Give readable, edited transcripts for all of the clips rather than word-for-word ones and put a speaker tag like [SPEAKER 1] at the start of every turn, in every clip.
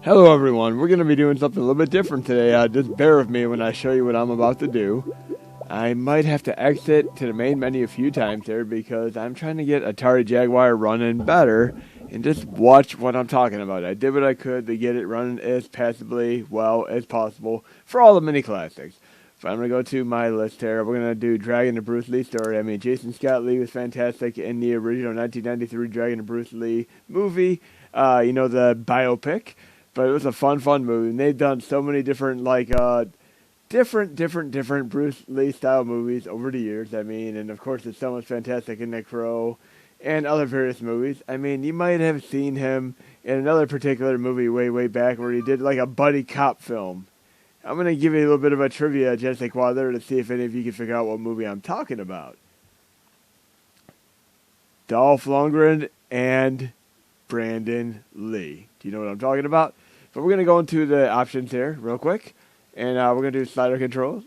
[SPEAKER 1] Hello everyone, we're going to be doing something a little bit different today. Just bear with me when I show you what I'm about to do. I might have to exit to the main menu a few times here because I'm trying to get Atari Jaguar running better and just watch what I'm talking about. I did what I could to get it running as passably well as possible for all the mini classics. So I'm going to go to my list here. We're going to do Dragon the Bruce Lee story. I mean, Jason Scott Lee was fantastic in the original 1993 Dragon the Bruce Lee movie, the biopic. But it was a fun movie. And they've done so many different, different Bruce Lee style movies over the years. I mean, and of course, it's so much fantastic in The Crow and other various movies. I mean, you might have seen him in another particular movie way back where he did like a buddy cop film. I'm going to give you a little bit of a trivia just like while there to see if any of you can figure out what movie I'm talking about. Dolph Lundgren and Brandon Lee. Do you know what I'm talking about? But we're going to go into the options here real quick. And we're going to do slider controls.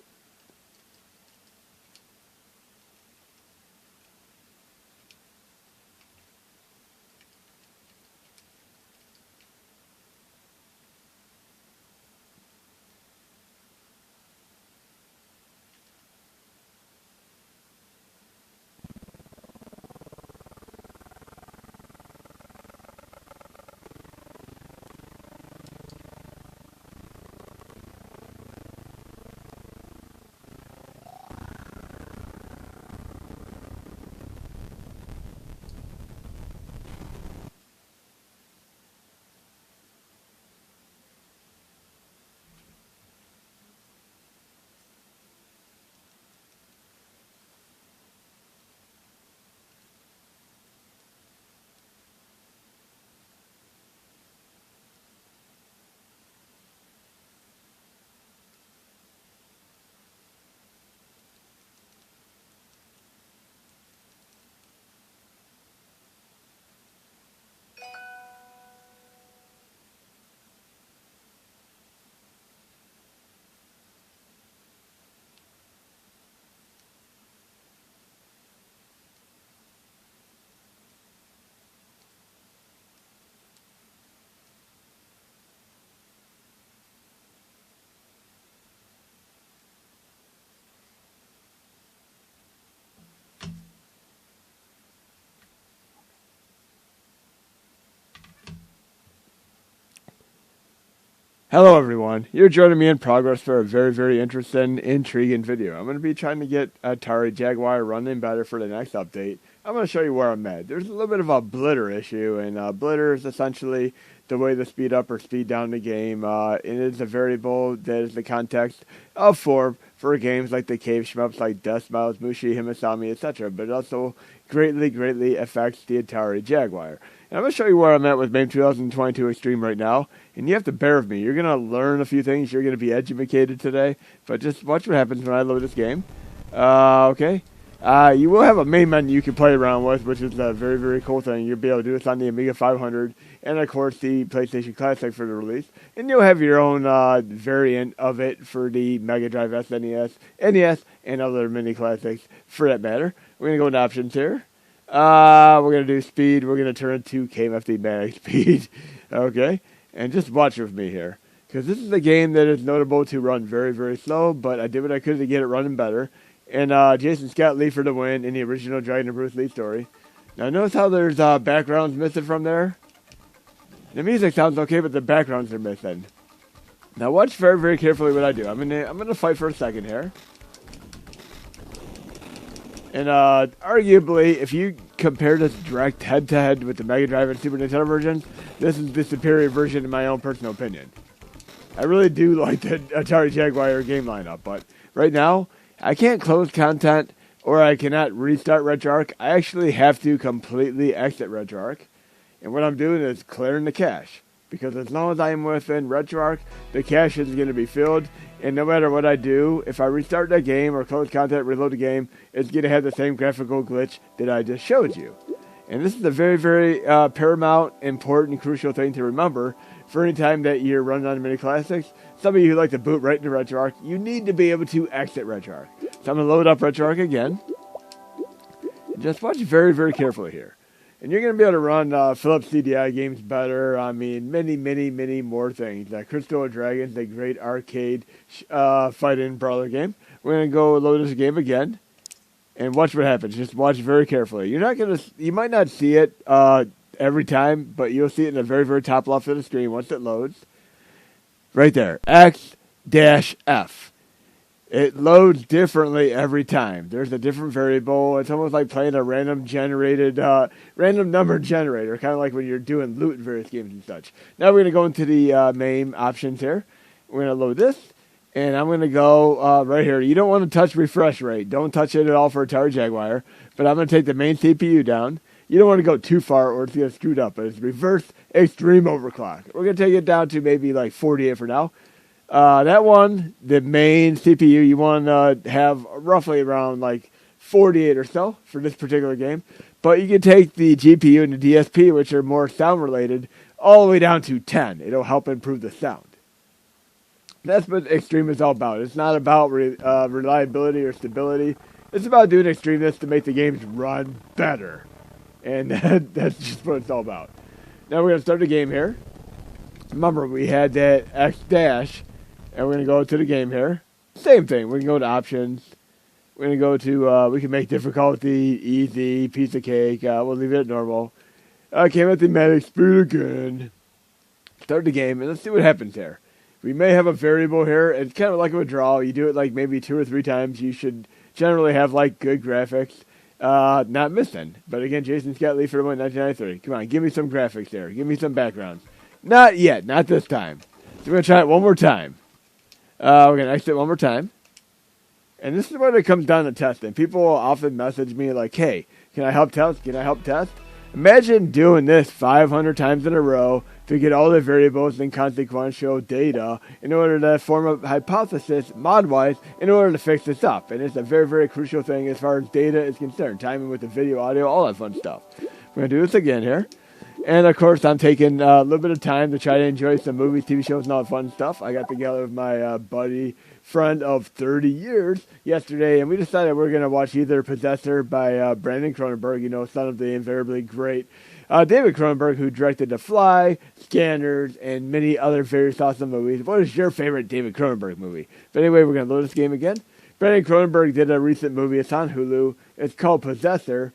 [SPEAKER 1] Hello everyone, you're joining me in progress for a very interesting, intriguing video. I'm going to be trying to get Atari Jaguar running better for the next update. I'm going to show you where I'm at. There's a little bit of a blitter issue, and blitter is essentially the way to speed up or speed down the game. It is a variable that is the context of form for games like the cave shmups like Death Smiles, Mushi, Himasami, etc. But it also greatly affects the Atari Jaguar. And I'm going to show you where I'm at with MAME 2022 Xtreme right now. And you have to bear with me. You're going to learn a few things. You're going to be educated today. But just watch what happens when I load this game. Okay. You will have a main menu you can play around with, which is a very cool thing. You'll be able to do this on the Amiga 500 and, of course, the PlayStation Classic for the release. And you'll have your own variant of it for the Mega Drive, SNES, NES, and other mini classics for that matter. We're going to go into options here. We're going to do speed. We're going to turn it to KMFD Mag speed. Okay? And just watch with me here. Because this is a game that is notable to run very slow, but I did what I could to get it running better. And Jason Scott Lee for the win in the original Dragon and Bruce Lee story. Now notice how there's backgrounds missing from there? The music sounds okay, but the backgrounds are missing. Now watch very carefully what I do. I'm gonna fight for a second here. And arguably, if you compare this direct head-to-head with the Mega Drive and Super Nintendo versions, this is the superior version in my own personal opinion. I really do like the Atari Jaguar game lineup, but right now, I can't close content or I cannot restart RetroArch. I actually have to completely exit RetroArch. And what I'm doing is clearing the cache. Because as long as I am within RetroArch, the cache is going to be filled. And no matter what I do, if I restart that game or close content, reload the game, it's going to have the same graphical glitch that I just showed you. And this is a very paramount, important, crucial thing to remember for any time that you're running on mini classics. Some of you who like to boot right into RetroArch, you need to be able to exit RetroArch. So I'm going to load up RetroArch again. And just watch very carefully here. And you're going to be able to run Philips CDI games better. I mean, many more things. Crystal Dragons, a great arcade fighting brawler game. We're going to go load this game again and watch what happens. Just watch very carefully. You might not see it every time, but you'll see it in the very top left of the screen once it loads. Right there, X-F. It loads differently every time. There's a different variable. It's almost like playing a random number generator, kind of like when you're doing loot in various games and such. Now we're going to go into the MAME options here. We're going to load this, and I'm going to go right here. You don't want to touch refresh rate. Don't touch it at all for Atari Jaguar, but I'm going to take the main CPU down. You don't want to go too far or it's going to screw up, but it's reverse extreme overclock. We're going to take it down to maybe like 48 for now. That one, the main CPU, you want to have roughly around like 48 or so for this particular game. But you can take the GPU and the DSP, which are more sound related, all the way down to 10. It'll help improve the sound. That's what Xtreme is all about. It's not about reliability or stability. It's about doing extremeness to make the games run better. And that's just what it's all about. Now we're going to start the game here. Remember, we had that X dash. And we're going to go to the game here. Same thing. We can go to options. We're going to go to, we can make difficulty, easy, piece of cake. We'll leave it at normal. Came at the medic, speed again. Start the game, and let's see what happens here. We may have a variable here. It's kind of like a withdrawal. You do it like maybe 2 or 3 times. You should generally have like good graphics. Not missing. But again, Jason Scott Lee for 1993. Come on, give me some graphics there. Give me some background. Not yet. Not this time. So we're going to try it one more time. We're going to exit one more time. And this is when it comes down to testing. People often message me like, hey, can I help test? Can I help test? Imagine doing this 500 times in a row to get all the variables and consequential data in order to form a hypothesis mod-wise in order to fix this up. And it's a very crucial thing as far as data is concerned. Timing with the video, audio, all that fun stuff. We're going to do this again here. And, of course, I'm taking a little bit of time to try to enjoy some movies, TV shows, and all that fun stuff. I got together with my buddy, friend of 30 years yesterday, and we decided we're going to watch either Possessor by Brandon Cronenberg, son of the invariably great David Cronenberg, who directed The Fly, Scanners, and many other very awesome movies. What is your favorite David Cronenberg movie? But anyway, we're going to load this game again. Brandon Cronenberg did a recent movie. It's on Hulu. It's called Possessor.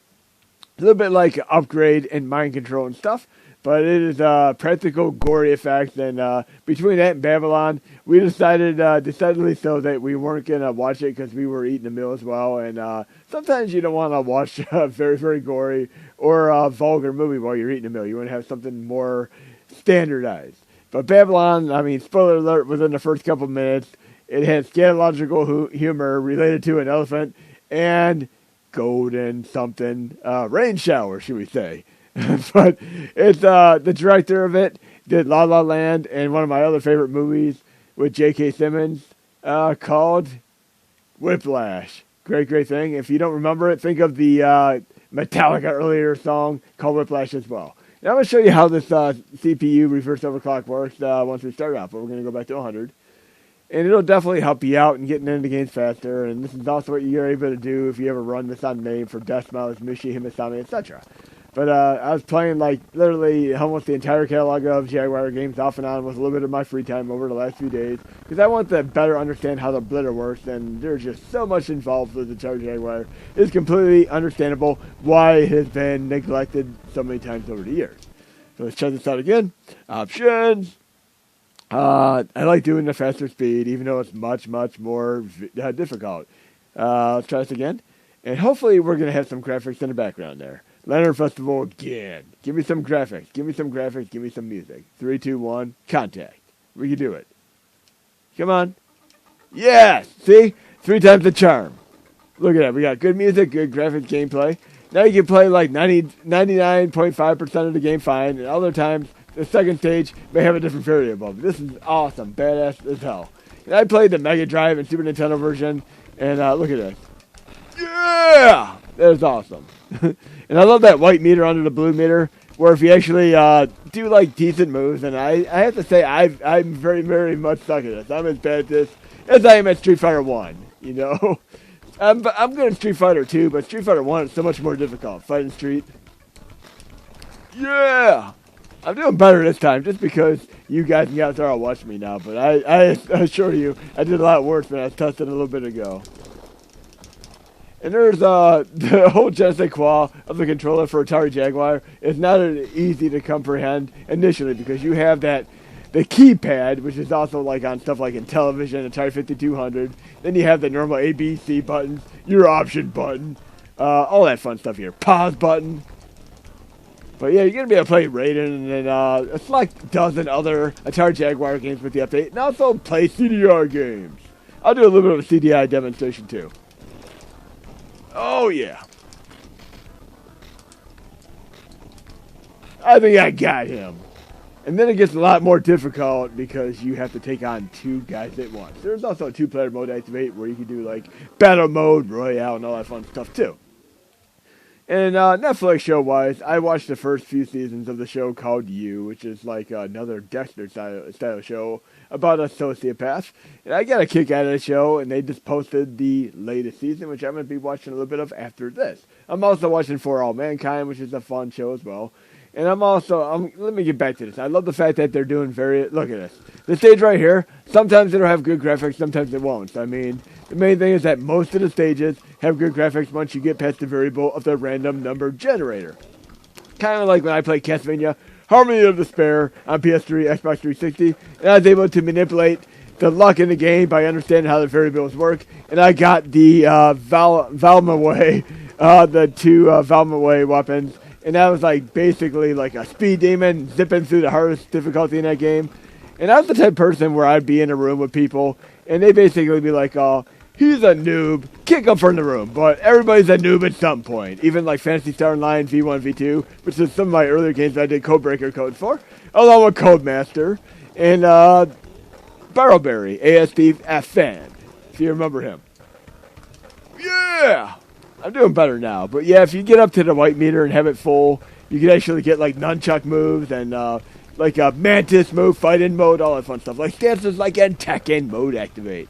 [SPEAKER 1] A little bit like Upgrade and Mind Control and stuff, but it is practical, gory effects. And between that and Babylon, we decided, decidedly so, that we weren't going to watch it because we were eating a meal as well. And sometimes you don't want to watch a very gory or vulgar movie while you're eating a meal. You want to have something more standardized. But Babylon, I mean, spoiler alert, within the first couple minutes, it had scatological humor related to an elephant and golden something rain shower, should we say. But it's the director of it did La La Land and one of my other favorite movies with J.K. Simmons called Whiplash. Great thing. If you don't remember it, think of the Metallica earlier song called Whiplash as well. Now I'm going to show you how this CPU reverse overclock works once we start off, but we're going to go back to 100. And it'll definitely help you out in getting into games faster. And this is also what you're able to do if you ever run this on MAME for Death Smiles, Mishi, Himasami, etc. But I was playing like literally almost the entire catalog of Jaguar games off and on with a little bit of my free time over the last few days. Because I want to better understand how the blitter works. And there's just so much involved with the Atari Jaguar. It's completely understandable why it has been neglected so many times over the years. So let's check this out again. Options. I like doing the faster speed, even though it's much more difficult. Let's try this again. And hopefully we're going to have some graphics in the background there. Lantern Festival again. Give me some graphics. Give me some graphics. Give me some music. 3, 2, 1, contact. We can do it. Come on. Yes! See? 3 times the charm. Look at that. We got good music, good graphics, gameplay. Now you can play like 99.5% of the game fine, and other times the second stage may have a different variable. But this is awesome. Badass as hell. And I played the Mega Drive and Super Nintendo version, and look at this. Yeah! That is awesome. And I love that white meter under the blue meter, where if you actually do like decent moves, and I have to say I'm very much stuck at this. I'm as bad at this as I am at Street Fighter 1, you know. I'm good at Street Fighter 2, but Street Fighter 1 is so much more difficult. Fighting Street. Yeah! I'm doing better this time, just because you guys can out there all watch me now. But I assure you, I did a lot worse when I was testing a little bit ago. And there's the whole genesis qual of the controller for Atari Jaguar is not easy to comprehend initially, because you have the keypad, which is also like on stuff like in television, Atari 5200. Then you have the normal A, B, C buttons, your option button, all that fun stuff here, pause button. But yeah, you're going to be able to play Raiden and then a select dozen other Atari Jaguar games with the update, and also play CDI games. I'll do a little bit of a CDI demonstration too. Oh yeah. I think I got him. And then it gets a lot more difficult because you have to take on two guys at once. There's also a two-player mode activate where you can do like battle mode, royale, and all that fun stuff too. And Netflix show-wise, I watched the first few seasons of the show called You, which is like another Dexter style show about a sociopath. And I got a kick out of the show, and they just posted the latest season, which I'm going to be watching a little bit of after this. I'm also watching For All Mankind, which is a fun show as well. And let me get back to this. I love the fact that they're doing look at this. The stage right here, sometimes it'll have good graphics, sometimes it won't. I mean, the main thing is that most of the stages have good graphics once you get past the variable of the random number generator. Kind of like when I played Castlevania Harmony of Despair on PS3, Xbox 360, and I was able to manipulate the luck in the game by understanding how the variables work, and I got the Valmaway, the two Valmaway weapons. And that was like basically like a speed demon zipping through the hardest difficulty in that game. And I was the type of person where I'd be in a room with people and they basically be like, oh, he's a noob, kick him from the room. But everybody's a noob at some point. Even like Phantasy Star Online V1, V2, which is some of my earlier games that I did Codebreaker code for, along with Codemaster and Barrelberry, ASD FN, if you remember him. Yeah! I'm doing better now, but yeah, if you get up to the white meter and have it full, you can actually get like nunchuck moves and like a mantis move, fight-in mode, all that fun stuff. Like stances like in Tekken mode activate.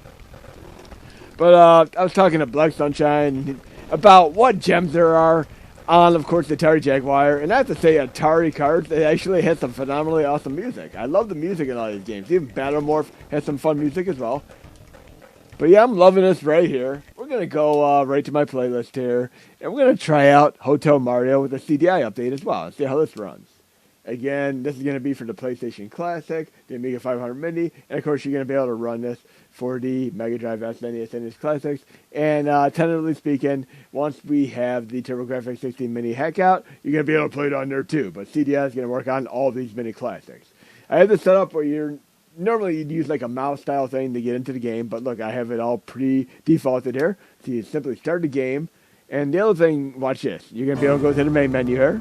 [SPEAKER 1] But I was talking to Black Sunshine about what gems there are on, of course, the Atari Jaguar, and I have to say, Atari cards, they actually had some phenomenally awesome music. I love the music in all these games. Even Battlemorph has some fun music as well. But yeah, I'm loving this right here. We're going to go right to my playlist here. And we're going to try out Hotel Mario with a CDI update as well and see how this runs. Again, this is going to be for the PlayStation Classic, the Amiga 500 Mini, and of course you're going to be able to run this for the Mega Drive, SNES, SNES Classics. And tentatively speaking, once we have the TurboGrafx 16 Mini hack out, you're going to be able to play it on there too. But CDI is going to work on all these mini classics. I have this set up where normally you'd use like a mouse style thing to get into the game, but look, I have it all pre-defaulted here. So you simply start the game, and the other thing, watch this. You're going to be able to go to the main menu here,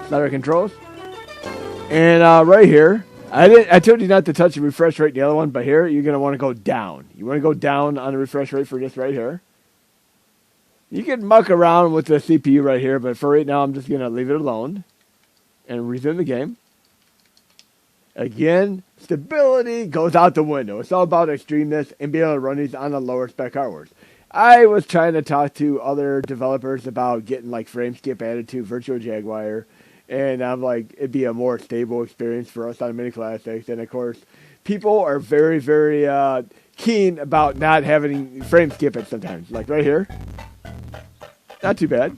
[SPEAKER 1] slider controls, and right here, I told you not to touch the refresh rate in the other one, but here, you're going to want to go down. You want to go down on the refresh rate for this right here. You can muck around with the CPU right here, but for right now, I'm just going to leave it alone and resume the game. Again, stability goes out the window. It's all about extremeness and being able to run these on the lower spec hardware. I was trying to talk to other developers about getting like frame skip added to Virtual Jaguar, and I'm like, it'd be a more stable experience for us on Mini Classics. And of course, people are very, very keen about not having frame skip it sometimes. Like right here, not too bad.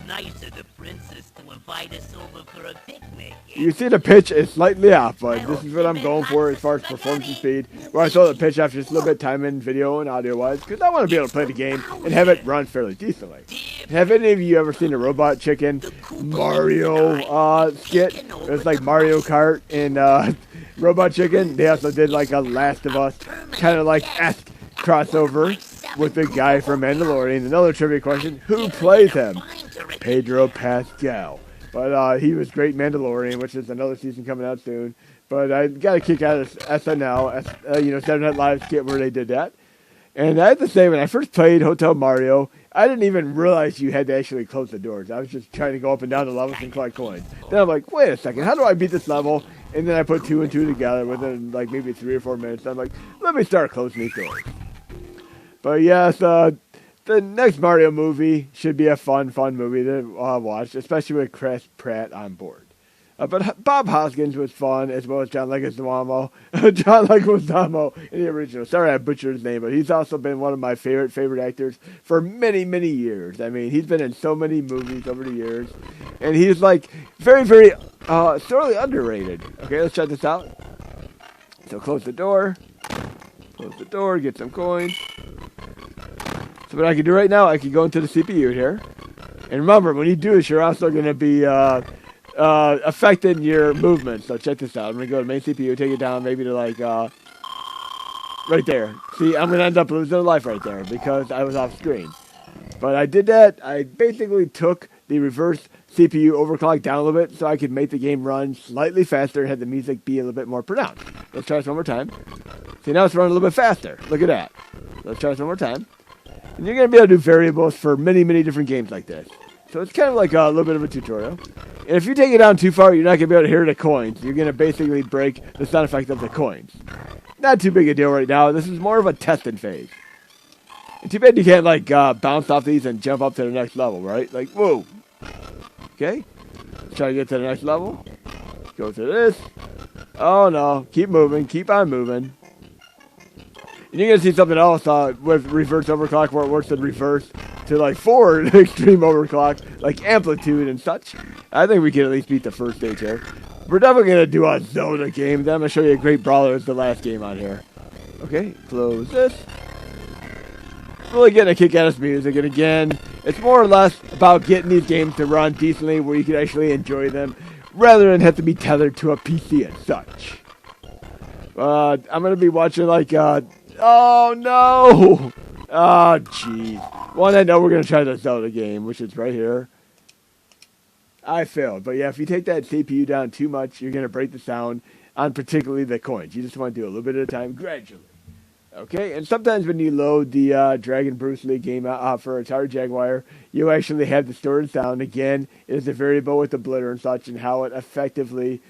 [SPEAKER 2] Nice of the princess to invite us over for a picnic.
[SPEAKER 1] You see the pitch is slightly off, but this is what I'm going for as far as performance and speed. Where I throw the pitch off just a little bit time in video and audio wise, because I want to be able to play the game and have it run fairly decently. Have any of you ever seen a Robot Chicken Mario skit? It's like Mario Kart and Robot Chicken. They also did like a Last of Us kind of like esque crossover with the guy from Mandalorian. Another trivia question: who plays him? Pedro Pascal. But he was great Mandalorian, which is another season coming out soon. But I got a kick out of SNL, Saturday Night Live skit where they did that. And I have to say, when I first played Hotel Mario, I didn't even realize you had to actually close the doors. I was just trying to go up and down the levels and collect coins. Then I'm like, wait a second, how do I beat this level? And then I put 2 and 2 together within like maybe 3 or 4 minutes. I'm like, let me start closing these doors. But yes, the next Mario movie should be a fun movie to watch, especially with Chris Pratt on board. But Bob Hoskins was fun, as well as John Leguizamo. John Leguizamo in the original. Sorry I butchered his name, but he's also been one of my favorite actors for many, many years. I mean, he's been in so many movies over the years. And he's like very, very thoroughly underrated. Okay, let's check this out. So close the door. Close the door, get some coins. So what I can do right now, I can go into the CPU here. And remember, when you do this, you're also going to be affecting your movement. So check this out. I'm going to go to main CPU, take it down maybe to like, right there. See, I'm going to end up losing a life right there because I was off screen. But I did that. I basically took the reverse CPU overclock down a little bit so I could make the game run slightly faster and have the music be a little bit more pronounced. Let's try this one more time. See, now it's running a little bit faster. Look at that. Let's try this one more time. And you're going to be able to do variables for many, many different games like this. So it's kind of like a little bit of a tutorial. And if you take it down too far, you're not going to be able to hear the coins. You're going to basically break the sound effect of the coins. Not too big a deal right now. This is more of a testing phase. And too bad you can't like bounce off these and jump up to the next level, right? Like, whoa. Okay. Let's try to get to the next level. Go through this. Oh no. Keep moving. Keep on moving. And you're going to see something else with reverse overclock where it works in reverse to like forward extreme overclock, like amplitude and such. I think we can at least beat the first stage here. We're definitely going to do a Zelda game. Then I'm going to show you a great brawler as the last game on here. Okay, close this. Really getting a kick out of this music. And again, it's more or less about getting these games to run decently where you can actually enjoy them rather than have to be tethered to a PC and such. I'm going to be watching like... oh no! Oh jeez. One, I know we're going to try the Zelda game, which is right here. I failed. But yeah, if you take that CPU down too much, you're going to break the sound on particularly the coins. You just want to do a little bit at a time, gradually. Okay, and sometimes when you load the Dragon Bruce Lee game out for Atari Jaguar, you actually have the stored sound. Again, it is a variable with the blitter and such and how it effectively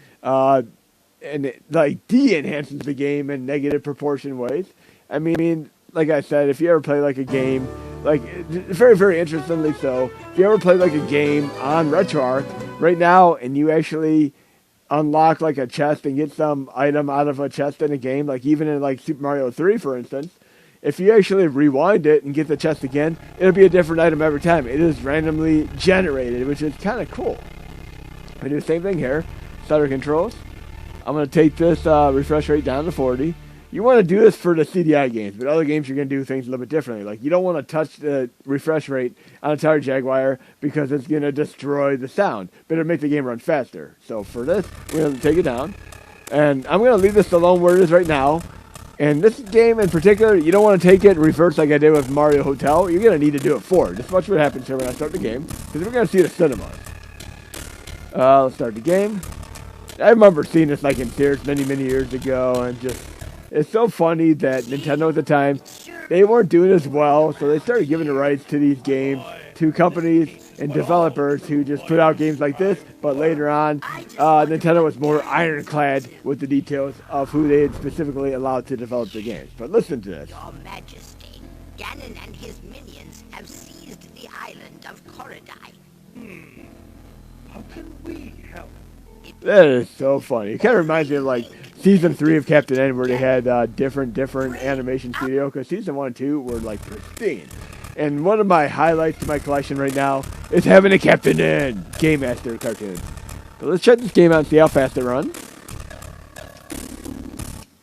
[SPEAKER 1] de-enhances the game in negative proportion ways. I mean, like I said, if you ever play like a game, like very, very interestingly so, if you ever play like a game on RetroArch right now and you actually unlock like a chest and get some item out of a chest in a game, like even in like Super Mario 3, for instance, if you actually rewind it and get the chest again, it'll be a different item every time. It is randomly generated, which is kind of cool. We do the same thing here. Stutter controls. I'm going to take this refresh rate down to 40. You want to do this for the CDI games, but other games you're going to do things a little bit differently. Like you don't want to touch the refresh rate on Atari Jaguar because it's going to destroy the sound, but it'll make the game run faster. So for this, we're going to take it down, and I'm going to leave this alone where it is right now. And this game in particular, you don't want to take it reverse like I did with Mario Hotel. You're going to need to do it forward. Just watch what happens here when I start the game, because we're going to see the cinemas. Let's start the game. I remember seeing this like in theaters many, many years ago, and just... it's so funny that Nintendo at the time, they weren't doing as well, so they started giving the rights to these games to companies and developers who just put out games like this, but later on, Nintendo was more ironclad with the details of who they had specifically allowed to develop the games. But listen to this.
[SPEAKER 2] Your Majesty, Ganon and his minions have seized the island of Korodai.
[SPEAKER 3] How can we help?
[SPEAKER 1] That is so funny. It kind of reminds me of like Season 3 of Captain N, where they had different animation studio, because Season 1 and 2 were like pristine. And one of my highlights to my collection right now is having a Captain N Game Master cartoon. So let's check this game out and see how fast it runs.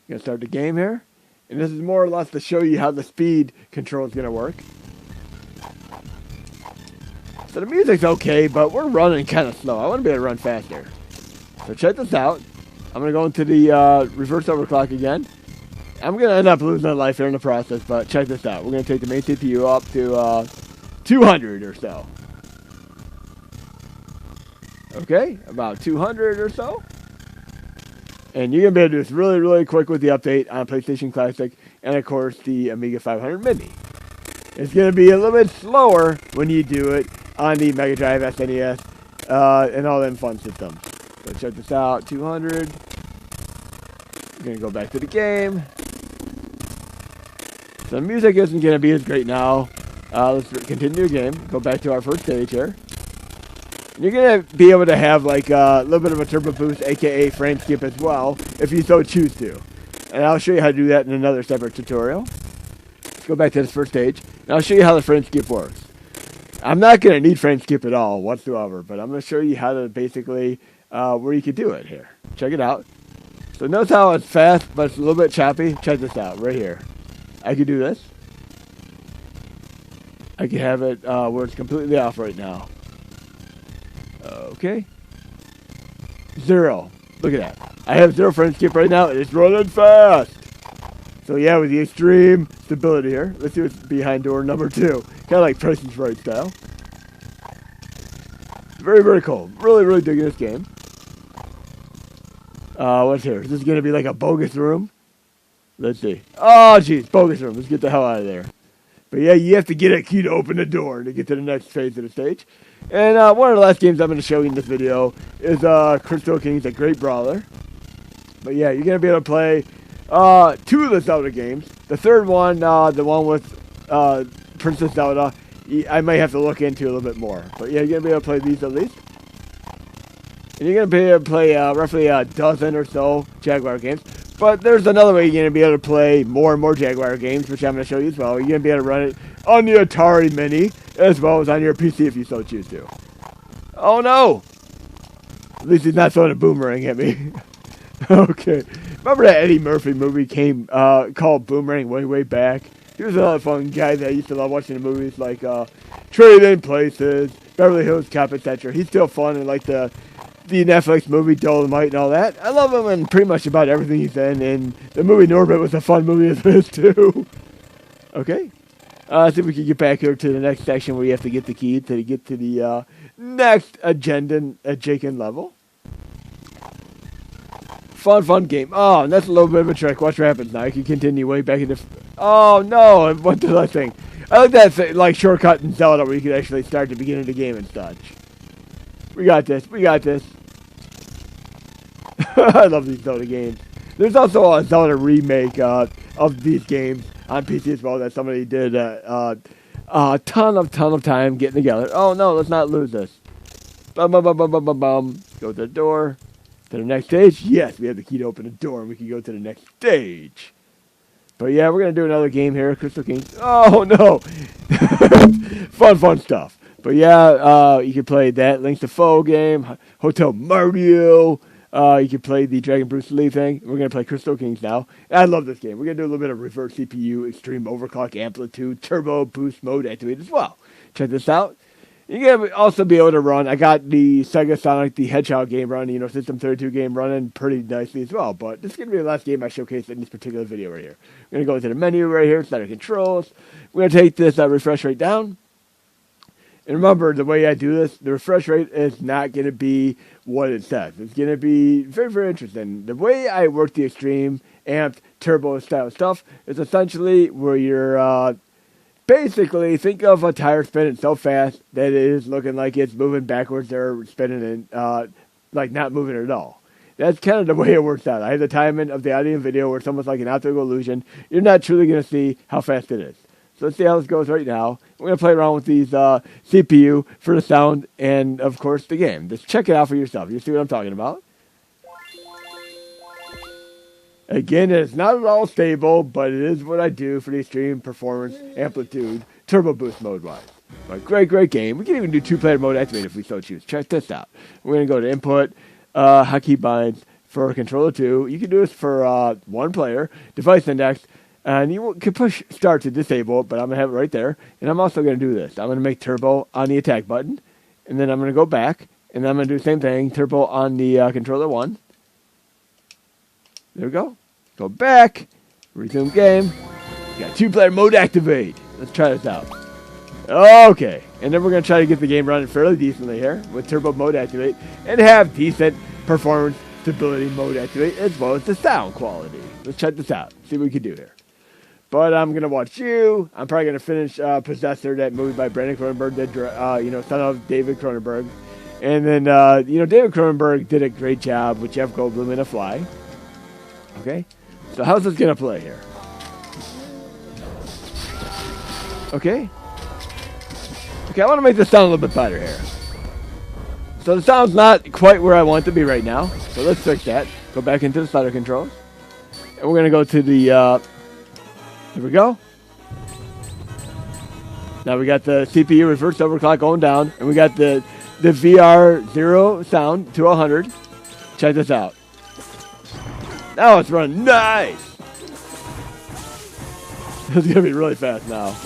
[SPEAKER 1] Gonna start the game here. And this is more or less to show you how the speed control is gonna work. So the music's okay, but we're running kind of slow. I want to be able to run faster. So check this out. I'm going to go into the reverse overclock again. I'm going to end up losing a life here in the process, but check this out. We're going to take the main CPU up to 200 or so. Okay, about 200 or so. And you're going to be able to do this really, really quick with the update on PlayStation Classic and, of course, the Amiga 500 Mini. It's going to be a little bit slower when you do it on the Mega Drive, SNES, and all them fun systems. So check this out, 200. We're going to go back to the game. So the music isn't going to be as great now. Let's continue the game. Go back to our first stage here. And you're going to be able to have like a little bit of a turbo boost, aka frame skip as well, if you so choose to. And I'll show you how to do that in another separate tutorial. Let's go back to this first stage, and I'll show you how the frame skip works. I'm not going to need frame skip at all whatsoever, but I'm going to show you how to basically, where you can do it here. Check it out. So notice how it's fast, but it's a little bit choppy. Check this out, right here. I can do this. I can have it where it's completely off right now. Okay. 0. Look at that. I have 0 frame skip right now, and it's running fast. So yeah, with the extreme stability here. Let's see what's behind door number 2. Kind of like Price is Right style. Very, very cool. Really, really digging this game. What's here? Is this going to be like a bogus room? Let's see. Oh, jeez. Bogus room. Let's get the hell out of there. But yeah, you have to get a key to open the door to get to the next phase of the stage. And one of the last games I'm going to show you in this video is Crystal Kings, a great brawler. But yeah, you're going to be able to play 2 of the Zelda games. The third one, the one with Princess Zelda, I might have to look into a little bit more. But yeah, you're going to be able to play these at least. And you're going to be able to play roughly a dozen or so Jaguar games. But there's another way you're going to be able to play more and more Jaguar games, which I'm going to show you as well. You're going to be able to run it on the Atari Mini, as well as on your PC if you so choose to. Oh no! At least he's not throwing a boomerang at me. Okay. Remember that Eddie Murphy movie came called Boomerang way back? He was another fun guy that I used to love watching the movies like Trading Places, Beverly Hills Cop, etc. He's still fun and like the Netflix movie Dolomite and all that. I love him in pretty much about everything he's in, and the movie Norbit was a fun movie as well too. Okay. Let's see if we can get back here to the next section where you have to get the key to get to the next adjacent level. Fun game. Oh, and that's a little bit of a trick. Watch what happens now. I can continue way back into... Oh, no. What did I think? I like that like shortcut in Zelda where you can actually start the beginning of the game and such. We got this. We got this. I love these Zelda games. There's also a Zelda remake of these games on PC as well that somebody did a ton of time getting together. Oh, no. Let's not lose this. Bum. Go to the door. To the next stage? Yes, we have the key to open the door and we can go to the next stage. But yeah, we're going to do another game here, Crystal Kings. Oh, no! fun stuff. But yeah, you can play that Link to Foe game, Hotel Mario. You can play the Dragon Bruce Lee thing. We're going to play Crystal Kings now. I love this game. We're going to do a little bit of reverse CPU, extreme overclock amplitude, turbo boost mode activated as well. Check this out. You're going to also be able to run, I got the Sega Sonic the Hedgehog game running, System 32 game running pretty nicely as well. But this is going to be the last game I showcase in this particular video right here. We're going to go into the menu right here, set our controls. We're going to take this refresh rate down. And remember, the way I do this, the refresh rate is not going to be what it says. It's going to be very, very interesting. The way I work the extreme, amped, turbo style stuff is essentially where you're... basically, think of a tire spinning so fast that it is looking like it's moving backwards or spinning and like not moving at all. That's kind of the way it works out. I have the timing of the audio and video where it's almost like an optical illusion. You're not truly going to see how fast it is. So let's see how this goes right now. We're going to play around with these CPU for the sound and, of course, the game. Just check it out for yourself. You see what I'm talking about? Again, it's not at all stable, but it is what I do for the extreme performance, amplitude, turbo boost mode-wise. But great game. We can even do 2-player mode activated if we so choose. Check this out. We're going to go to input, hakchi binds for controller 2. You can do this for 1 player, device index, and you can push start to disable it, but I'm going to have it right there. And I'm also going to do this. I'm going to make turbo on the attack button, and then I'm going to go back, and then I'm going to do the same thing, turbo on the controller 1. There we go. Go back. Resume game. Got 2-player mode activate. Let's try this out. Okay. And then we're going to try to get the game running fairly decently here with turbo mode activate and have decent performance stability mode activate as well as the sound quality. Let's check this out. See what we can do here. But I'm going to watch you. I'm probably going to finish Possessor, that movie by Brandon Cronenberg, son of David Cronenberg. And then, David Cronenberg did a great job with Jeff Goldblum in A Fly. Okay, so how's this going to play here? Okay, Okay, I want to make this sound a little bit better here. So the sound's not quite where I want it to be right now. So let's fix that. Go back into the slider controls. And we're going to go to the, here we go. Now we got the CPU reverse overclock going down. And we got the VR 0 sound to 100. Check this out. Now it's running nice. It's going to be really fast now.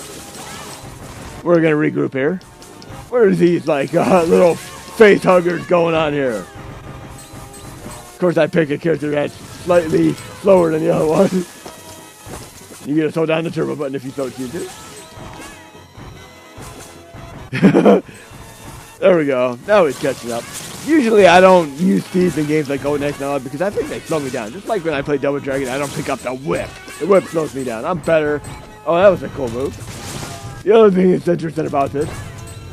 [SPEAKER 1] We're going to regroup here. Where are these, like, little face huggers going on here? Of course, I pick a character that's slightly slower than the other one. You gotta slow down the turbo button if you so choose to. There we go. Now it's catching up. Usually, I don't use speeds in games like GoldenEye now because I think they slow me down. Just like when I play Double Dragon, I don't pick up the whip. The whip slows me down. I'm better. Oh, that was a cool move. The other thing that's interesting about this,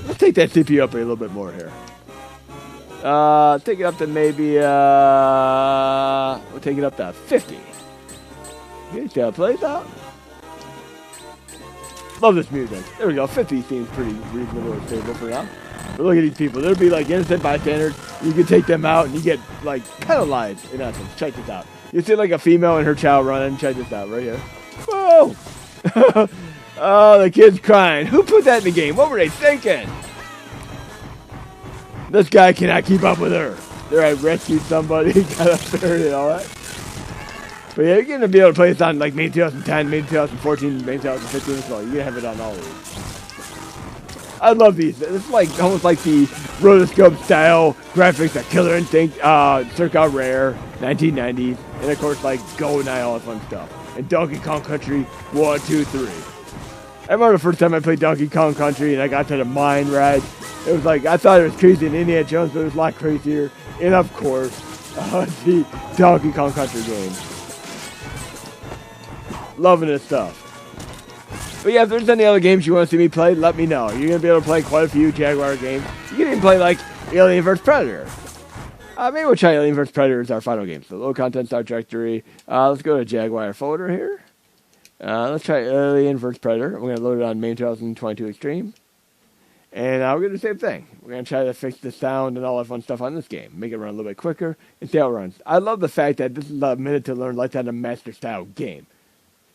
[SPEAKER 1] let's take that CPU up a little bit more here. Take it up to maybe, we'll take it up to 50. Okay, see how it plays out. Love this music. There we go. 50 seems pretty reasonable and stable for now. But look at these people. There'll be like innocent bystanders. You can take them out and you get like penalized in essence. Check this out. You see like a female and her child running. Check this out right here. Whoa! Oh, the kid's crying. Who put that in the game? What were they thinking? This guy cannot keep up with her. There, I rescued somebody, got up there and all that. But yeah, you're going to be able to play this on like MAME 2010, MAME 2014, MAME 2015 as well. You're going to have it on all of these. I love these. It's like almost like the rotoscope style graphics that Killer Instinct, Circa Rare, 1990s, and of course like GoldenEye, all that fun stuff. And Donkey Kong Country 1, 2, 3. I remember the first time I played Donkey Kong Country and I got to the mine ride. It was like, I thought it was crazy in Indiana Jones, but it was a lot crazier. And of course, the Donkey Kong Country game. Loving this stuff. But yeah, if there's any other games you want to see me play, let me know. You're going to be able to play quite a few Jaguar games. You can even play like Alien vs. Predator. Maybe we'll try Alien vs. Predator as our final game. So low content Star Trek 3. Let's go to Jaguar folder here. Let's try Alien vs. Predator. We're going to load it on MAME 2022 Xtreme. And we're going to do the same thing. We're going to try to fix the sound and all that fun stuff on this game. Make it run a little bit quicker and see how it runs. I love the fact that this is a minute to learn lifetime to master style game.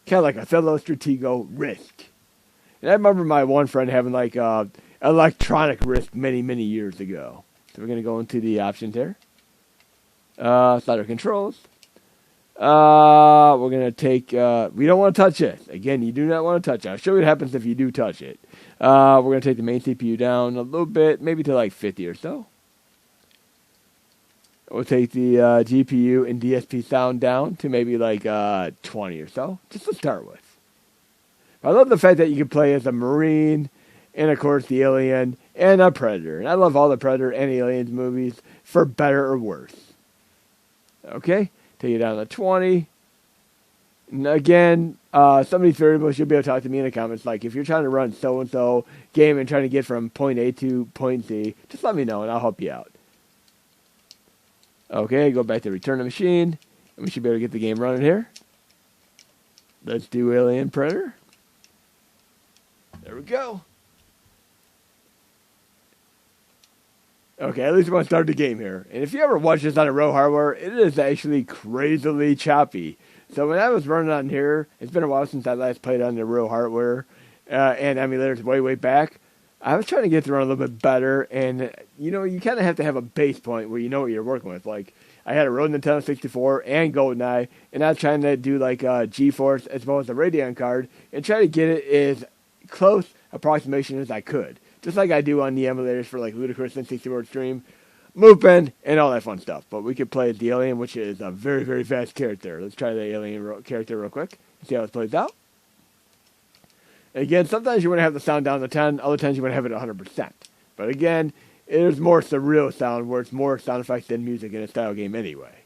[SPEAKER 1] Kind of like Othello, Stratego, Risk. And I remember my one friend having like electronic Risk many, many years ago. So we're going to go into the options here. Slider controls. We're going to take, we don't want to touch it. Again, you do not want to touch it. I'll show you what happens if you do touch it. We're going to take the main CPU down a little bit, maybe to like 50 or so. We'll take the GPU and DSP sound down to maybe like 20 or so, just to start with. I love the fact that you can play as a Marine, and of course the Alien, and a Predator. And I love all the Predator and Aliens movies, for better or worse. Okay, take it down to 20. And again, some of these variables you'll be able to talk to me in the comments. Like if you're trying to run so-and-so game and trying to get from point A to point Z, just let me know and I'll help you out. Okay, go back to return to machine. And we should be able to get the game running here. Let's do Alien Predator. There we go. Okay, at least we're going to start the game here. And if you ever watch this on a real hardware, it is actually crazily choppy. So when I was running on here, it's been a while since I last played on the real hardware and emulators way back. I was trying to get to run a little bit better, and you know, you kind of have to have a base point where you know what you're working with. Like, I had a Rode Nintendo 64 and GoldenEye, and I was trying to do like GeForce as well as a Radeon card, and try to get it as close approximation as I could. Just like I do on the emulators for like Ludicrous N64 Extreme, Movement, and all that fun stuff. But we could play as the Alien, which is a very fast character. Let's try the Alien character real quick and see how it plays out. Again, sometimes you want to have the sound down to 10, other times you want to have it at 100%. But again, there's more surreal sound where it's more sound effects than music in a style game anyway.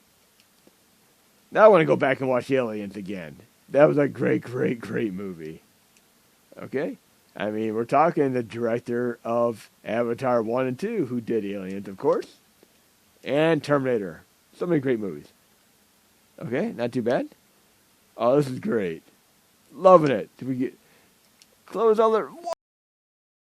[SPEAKER 1] Now I want to go back and watch Aliens again. That was a great movie. Okay? I mean, we're talking the director of Avatar 1 and 2, who did Aliens, of course. And Terminator. So many great movies. Okay, not too bad. Oh, this is great. Loving it. Did we get... Close all the...